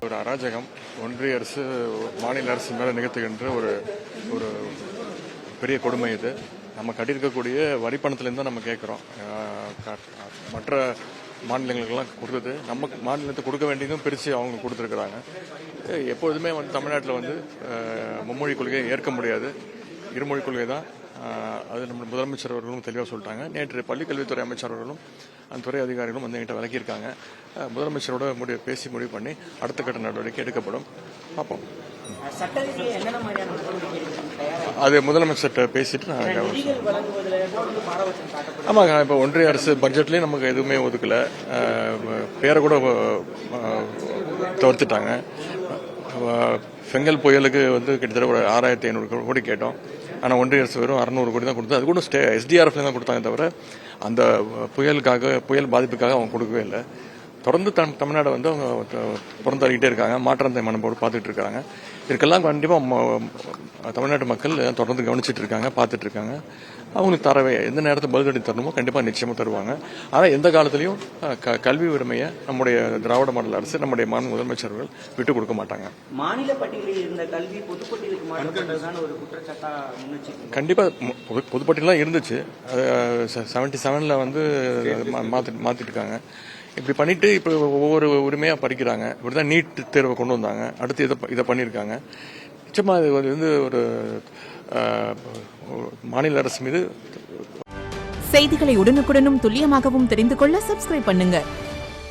ஒரு அராஜகம் ஒன்றிய அரசு மாநில அரசு மேலே நிகழ்த்துகின்ற ஒரு ஒரு பெரிய கொடுமை இது. நம்ம கட்டியிருக்கக்கூடிய வரிப்பணத்திலேருந்து தான் நம்ம கேட்குறோம். மற்ற மாநிலங்களுக்கெல்லாம் கொடுத்தது நம்ம மாநிலத்தை கொடுக்க வேண்டியதும் பிரித்து அவங்க கொடுத்துருக்குறாங்க. எப்பொழுதுமே வந்து தமிழ்நாட்டில் வந்து மும்மொழி கொள்கையை ஏற்க முடியாது, இருமொழி கொள்கை தான். அது நம்ம முதலமைச்சர் அவர்களும் தெளிவாக சொல்லிட்டாங்க. நேற்று பள்ளிக்கல்வித்துறை அமைச்சர் அவர்களும் அந்த துறை அதிகாரிகளும் வந்து என்கிட்ட விளக்கியிருக்காங்க. முதலமைச்சரோட பேசி முடிவு பண்ணி அடுத்த கட்ட நடவடிக்கை எடுக்கப்படும். பார்ப்போம். அது முதலமைச்சர்கிட்ட பேசிட்டு நான் ஆமாங்க. இப்போ ஒன்றிய அரசு பட்ஜெட்லேயும் நமக்கு எதுவுமே ஒதுக்கலை, பேரை கூட தவிர்த்துட்டாங்க. செங்கல் புயலுக்கு வந்து கிட்டத்தட்ட ஒரு 6500 கோடி கேட்டோம். ஆனால் ஒன்றிய அரசு வெறும் 600 கோடி தான் கொடுத்தது. அது கூட SDRF தான் கொடுத்தாங்க தவிர அந்த புயல் பாதிப்புக்காக அவங்க கொடுக்கவே இல்லை. தொடர்ந்து தமிழ்நாடு வந்து அவங்க புறந்தள்ளிக்கிட்டே இருக்காங்க, மாற்றத்தை மனப்போடு பார்த்துட்டு இருக்காங்க. இதுக்கெல்லாம் கண்டிப்பாக தமிழ்நாட்டு மக்கள் தொடர்ந்து கவனிச்சுட்டு இருக்காங்க, பார்த்துட்டு இருக்காங்க. அவங்களுக்கு தரவே எந்த நேரத்தில் பதிலடி தரணுமோ கண்டிப்பாக நிச்சயமாக தருவாங்க. ஆனால் எந்த காலத்திலையும் கல்வி உரிமையை நம்முடைய திராவிட மாடல் அரசு, நம்முடைய மாநில முதலமைச்சர்கள் விட்டு கொடுக்க மாட்டாங்க. மாநில பட்டியலில் இருந்த கல்வி பொதுப்பட்டியலுக்கு மாற்றப்பட்டதுதான் ஒரு குற்றச்சாட்டா முன்வச்சு. கண்டிப்பாக பொதுப்பட்டியலாம் இருந்துச்சு. 77 வந்து மாற்றிட்டு இருக்காங்க. இப்படி பண்ணிட்டு இப்போ ஒவ்வொரு உரிமையாக படிக்கிறாங்க. இப்படிதான் நீட் தேர்வை கொண்டு வந்தாங்க. அடுத்து இதை பண்ணியிருக்காங்க. நிச்சயமாக இது வந்து ஒரு மாநில அரசு மீது. செய்திகளை உடனுக்குடனும் துல்லியமாகவும் தெரிந்து கொள்ள சப்ஸ்கிரைப் பண்ணுங்க.